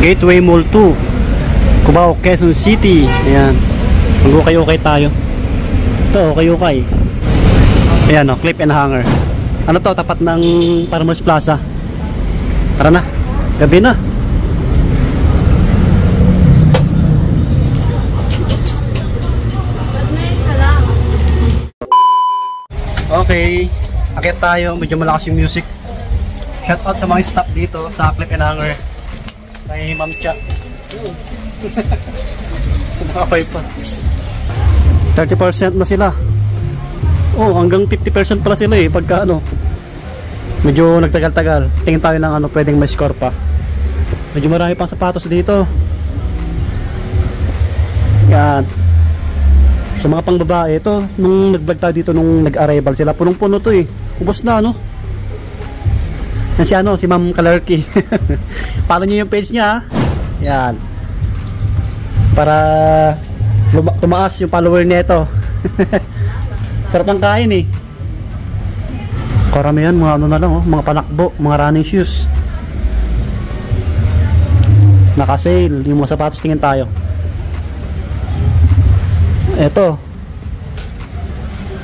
Gateway Mall 2, Cubao, Quezon City. Ayan, mag-ukay-ukay tayo. Ito, ukay-ukay. Ayan o, clip and hanger. Ano to, tapat ng Farmers Plaza. Tara na, gabi na. Okay, akit tayo, medyo malakas yung music. Shout out sa mga staff dito sa clip and hanger. Kay Ma'am Cha. Okay pa. 30% na sila. Oh, hanggang 50% pala sila eh pagka ano. Medyo nagtagal-tagal. Tingin tayo ng ano, pwedeng may score pa. Medyo marami pang sapatos dito. Yan. Sa mga pang babae, ito nung nag-vlog tayo dito nung nag-arrival sila, punong-puno to eh. Ubos na ano. Yan si ano, si Ma'am Kalerky. Follow niyo yung page niya ha. Yan. Para tumaas yung follower nito. Sarap ang kain eh. Karamihan mga ano na lang oh, mga panakbo, mga running shoes. Naka-sale yung mga sapatos, tingin tayo. Eto.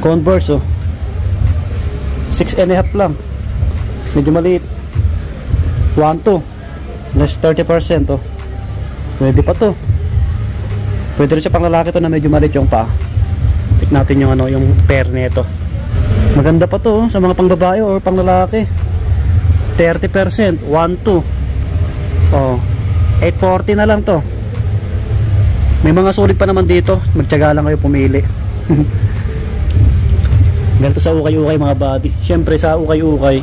Converse oh. 6.5 lang. Medyo maliit. 1.2 less 30% oh. Pwede pa to. Pwede rin siya pang lalaki to na medyo maliit yung paa. Tignan natin yung ano, yung pair nito. Maganda pa to oh, sa mga pang babae or pang lalaki. 30%, 1.2. Oh, 840 na lang to. May mga sulit pa naman dito. Magtiyaga lang kayo pumili. Ganito sa ukay-ukay mga buddy. Syempre sa ukay-ukay,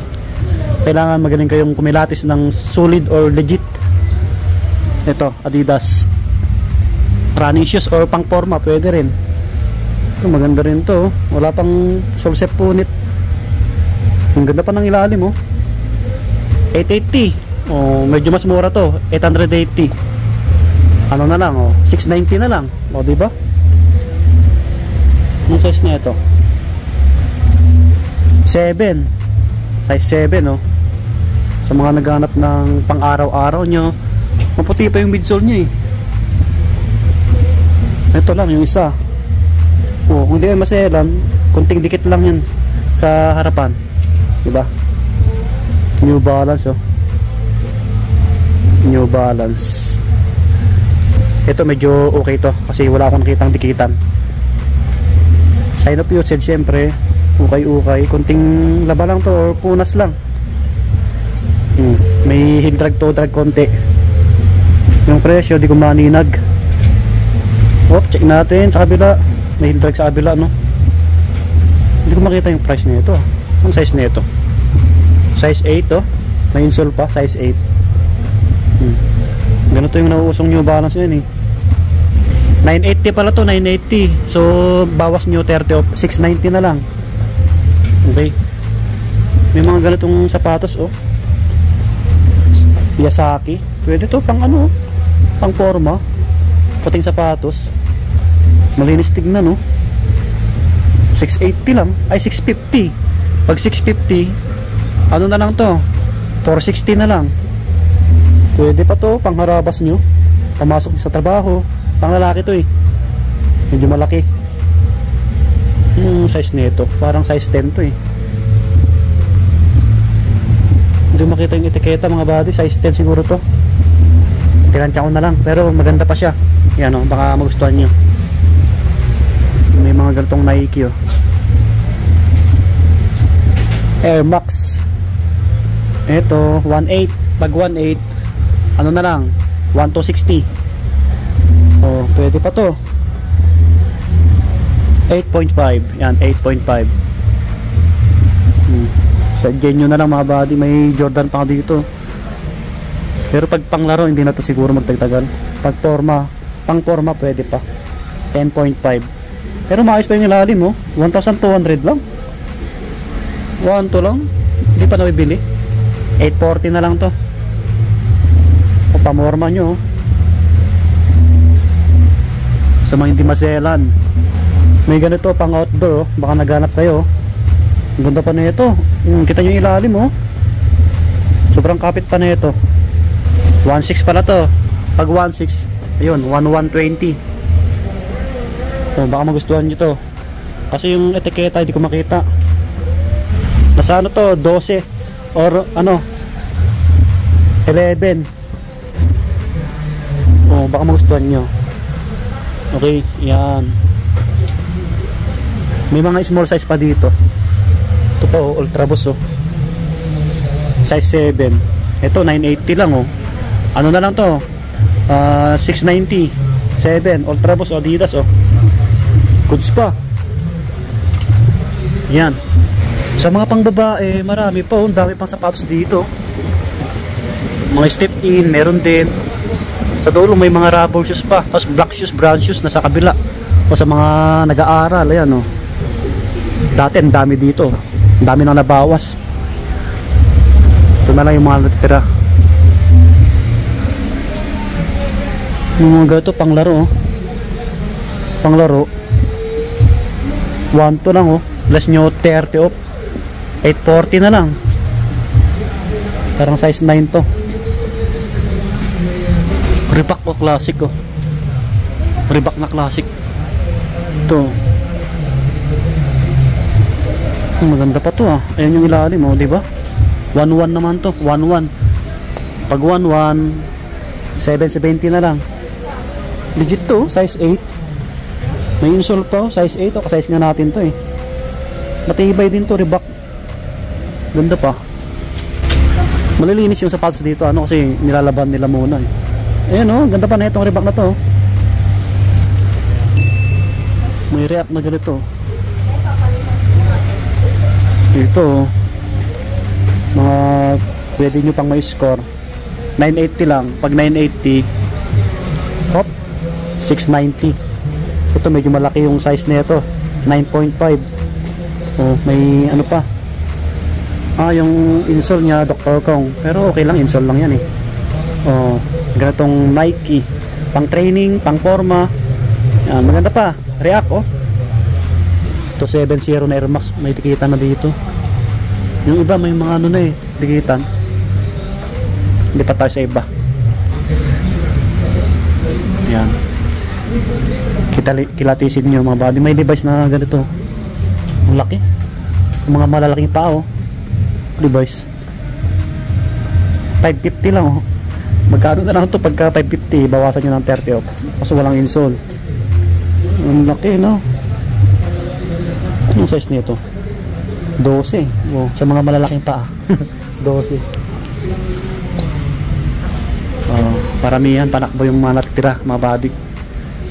kailangan magaling kayong kumilatis ng solid or legit. Ito, Adidas running shoes or pang forma, pwede rin. Ito, maganda rin to. Wala pang solsep punit. Ang ganda pa ng ilalim oh. 880. Oh, medyo mas mura to. 880. Ano na lang oh, 690 na lang. O, di ba? Anong size na ito? 7. Size 7 oh. Sa mga naghanap ng pang-araw-araw nyo, maputi pa yung midsole nyo eh. Ito lang yung isa. Oh, kung di kayo maselan, kunting dikit lang yun sa harapan. Diba? New Balance oh. New Balance. Ito medyo okay to kasi wala akong nakitang dikitan. Sign of usage syempre. Ukay-ukay. Kunting laba lang to or punas lang. May heel drag to drag konti. Yung presyo di ko maninag. Check natin sa kabila. May heel drag sa kabila no. Hindi ko makita yung price nito. Ang size nito? Size 8 oh. May insole pa, size 8. Ganito yung nauusong New Balance yan eh. 980 pala to, 980. So bawas nyo 30 off, 690 na lang. Okay. May mga ganitong sapatos oh. Yasaki. Pwede to pang ano, pang forma. Puting sapatos. Malinis tignan no. 680 lang. Ay 650. Pag 650, ano na lang to? 460 na lang. Pwede pa to pang harabas nyo. Pamasok sa trabaho. Pang lalaki to eh. Medyo malaki. Yung size nito, parang size 10 to eh. Hindi makita yung etiketa mga buddy. Size 10 siguro to. Tinansya ko na lang. Pero maganda pa siya. Yan o, baka magustuhan nyo. May mga ganitong Nike oh. Air Max. Ito 1.8. Pag 1.8, ano na lang, 1.260. Oh, pwede pa to. 8.5. Yan, 8.5. Sa Genyo na lang mga buddy. May Jordan pa dito. Pero pag panglaro hindi na to siguro magtagtagal. Pag forma, pang forma pwede pa. 10.5. Pero maayos pa yung ilalim oh. 1,200 lang. 1 to lang. Hindi pa nabibili. 840 na lang to. O pamorma nyo oh. Sa mga hindi maselan, may ganito pang outdoor oh. Baka naghanap kayo oh. Ang ganda pa na ito. Kita nyo yung ilalim oh. Sobrang kapit pa na ito. 1.6 pala to. Pag 1.6, ayun, 1.120. So, baka magustuhan nyo to. Kasi yung etiketa hindi ko makita. Nasa ano to, 12 or ano 11. Oh, baka magustuhan nyo. Okay, yan. May mga small size pa dito. Ito pa, oh, Ultraboost, oh. Size 7. Ito 980 lang, oh. Ano na lang to, 690 7 Ultraboost, Adidas, oh. Goods pa. Yan. Sa mga pangbabae, marami pa, oh. Dami pang sapatos dito. Mga step in, meron din. Sa dulo may mga rubber shoes pa. Tapos black shoes, brown shoes na sa kabila. O sa mga nag-aaral, ayan, oh. Dati ang dami dito. Ang dami nang nabawas. Ito na lang yung mga natira. Yung mga ganito panglaro, oh. Panglaro 1 to lang, oh. Less nyo 30 off. 840 na lang. Parang size 9 to. Reebok, oh, classic, oh. Reebok na classic. Ito. Maganda pa to, ah. Ayan yung ilalim, oh, di ba? 1.1 naman to, 1.1. Pag 1.1 770 na lang. Legit to, size 8. May insole pa, oh, size 8, oh, ka-size nga natin to, eh. Matibay din to, Reebok. Ganda pa. Malilinis yung sapatos dito, ano, kasi nilalaban nila muna, eh. Ayan, oh, ganda pa na itong Reebok na to. May react na ganito. Ito, oh. Mga pwede nyo pang may score. 980 lang. Pag 980, hop, 690. Ito medyo malaki yung size nito, 9.5. Oh, may ano pa, yung insole niya Dr. Kong, pero okay lang, insole lang yan, eh. Oh, ganitong Nike, pang training, pang forma. Yan, maganda pa, React, oh. Ito 7.0 na Air Max, may tikitan na dito. Yung iba may mga ano na, eh, tikitan. Hindi pa tayo sa iba. Yan. Kilatisin nyo mga body. May device na ganito. Ang laki. Yung mga malalaking pao. Device. 550 lang, oh. Magkano na lang ito pagka 550? Bawasan nyo ng 30 off. Kasi walang insole. Ang laki, no? Anong size nito? 12. Oh, sa mga malalaking paa. 12. Paramihan, panakbo yung mga natitira, mga body.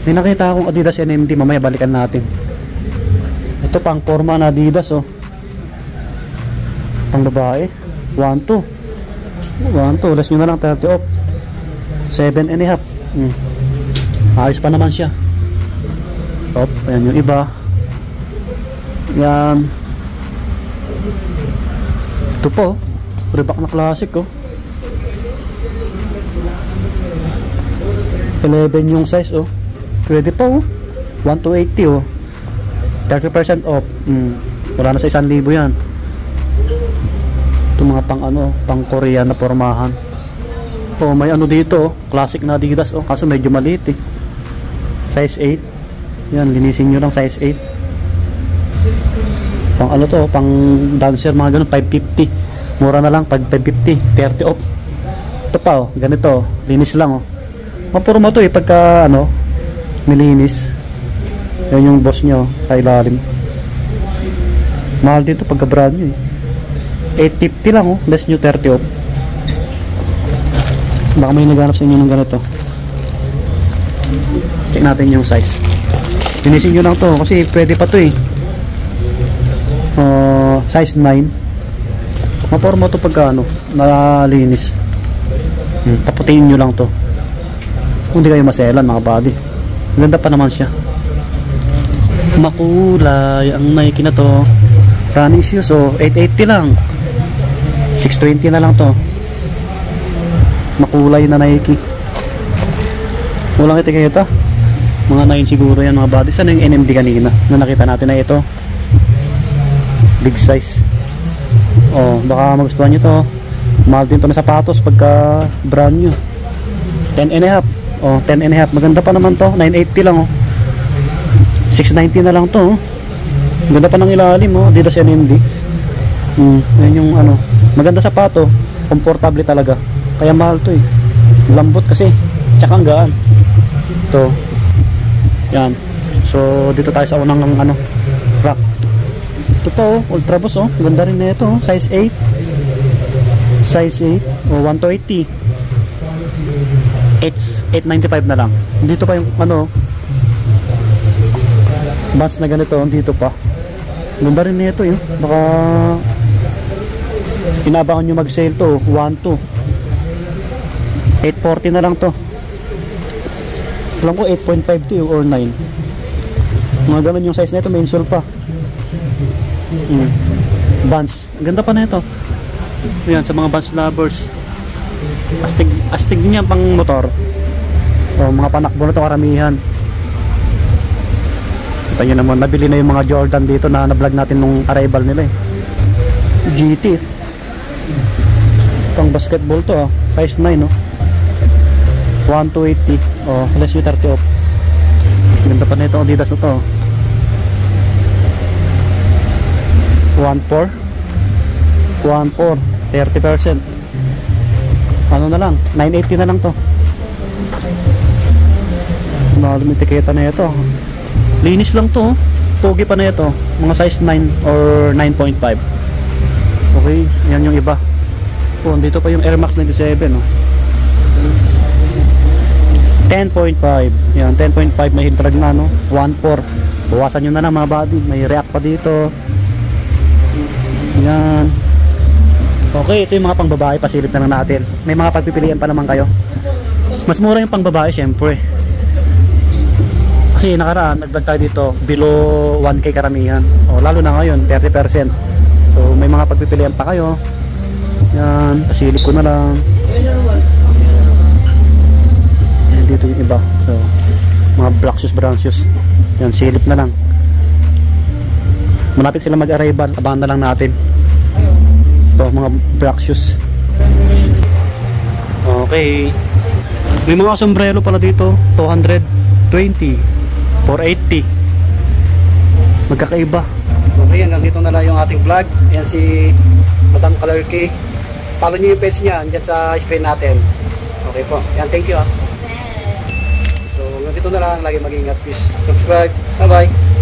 May nakita akong Adidas NMD, mamaya balikan natin. Ito pang forma na Adidas, oh. Pang babae. 1.2. 1.2, less nyo na lang 30 off. 7.5. Ayos pa naman siya. Op, ayan yung iba. Yan. Ito po, Reebok na classic, oh. 11 yung size, oh. Pwede pa, oh. 1,280, oh. 30% off. Wala na sa 1,000 yan. Ito mga pang ano, pang Korean na pormahan. Oh, may ano dito, oh. Classic na Adidas, oh. Kaso medyo maliit, eh. Size 8. Yan, linisin nyo lang, size 8. Pang ano to, pang dancer, mga ganun, 550. Mura na lang pag 550, 30 off. Ito pa, oh, ganito, linis lang, oh. Mapurma to, eh, pagka ano, nilinis. Yan yung boss nyo sa ilalim. Mahal dito pagka brand nyo, eh. 850 lang, oh, less nyo 30 off. Baka may naghanap sa inyo ng ganito. Check natin yung size. Linisin nyo lang to, kasi pwede pa to, eh. Size 9. Maporma to pagka ano, nalinis. Paputiin nyo lang to. Kung di kayo maselan, mga body. Ganda pa naman siya. Makulay ang Nike na to. Running shoes, so 880 lang. 620 na lang to. Makulay na Nike. Walang etiketa. Mga 9 siguro yan, mga body. Sana yung NMD kanina na nakita natin na ito. Big size. Oh, baka magustuhan nyo to. Mahal din to na sapatos pagka brand new. 10 and a half. Oh, 10 and a half. Maganda pa naman to. 980 lang oh. 690 na lang to oh. Ganda pa ng ilalim oh. Adidas NMD. Yan yung ano. Maganda sapato. Komportable talaga. Kaya mahal to eh. Lambot kasi. Tsaka ang gaan. Ito. Yan. So dito tayo sa unang ano, rack. Ito pa oh. Ultra Boost oh. Ganda rin na ito oh. Size 8. Size 8. Oh, 1 to 80. 895 na lang. Dito pa yung ano bands na ganito dito pa. Ganda rin nito yun. Baka inabangan nyo mag sale to 1 to 840 na lang to. Alam ko 8.5 to or 9. Mga ganun yung size na ito. May insole pa. Bands. Ganda pa na ito. Yan sa mga bands lovers. Astig niya pang motor. O mga panakbo na to karamihan. Kita nyo naman, nabili na yung mga Jordan dito na na-vlog natin nung arrival nila eh. GT. Pang basketball to oh. Size 9 no. 1 to 80. Oh, less you 30 off. Ganda pa na ito Adidas na to. 1.4 30%. Ano na lang, 980 na lang to. Mahalong etiketa na ito. Linis lang to. Pogi pa na ito. Mga size 9 or 9.5. Okay, yan yung iba. Oh, dito pa yung Air Max 97 oh. 10.5. Yan, 10.5 may heel drag na no. 1.4. Bawasan nyo na lang mga body. May react pa dito. Yan. Okay, ito yung mga pangbabae, pasilip na lang natin. May mga pagpipilian pa naman kayo. Mas mura yung pangbabae syempre. Kasi nakaraan, nag-vlog tayo dito below 1K karamihan. O, lalo na ngayon, 30%. So, may mga pagpipilian pa kayo. Yan, pasilip ko na lang. Yan, dito yung iba. So, mga black shoes, brown shoes. Yan, silip na lang. Malapit sila mag-arrival, abangan na lang natin. Ito, mga black shoes. Okay. May mga sombrero pala dito. 220. 480. Magkakaiba. Okay, hanggang dito na lang yung ating vlog. Ayan si Madam Color K. Follow nyo yung page niya. Andyan sa screen natin. Okay po. Ayan, thank you ah. So, hanggang dito na lang. Lagi mag-ingat. Peace. Subscribe. Bye bye.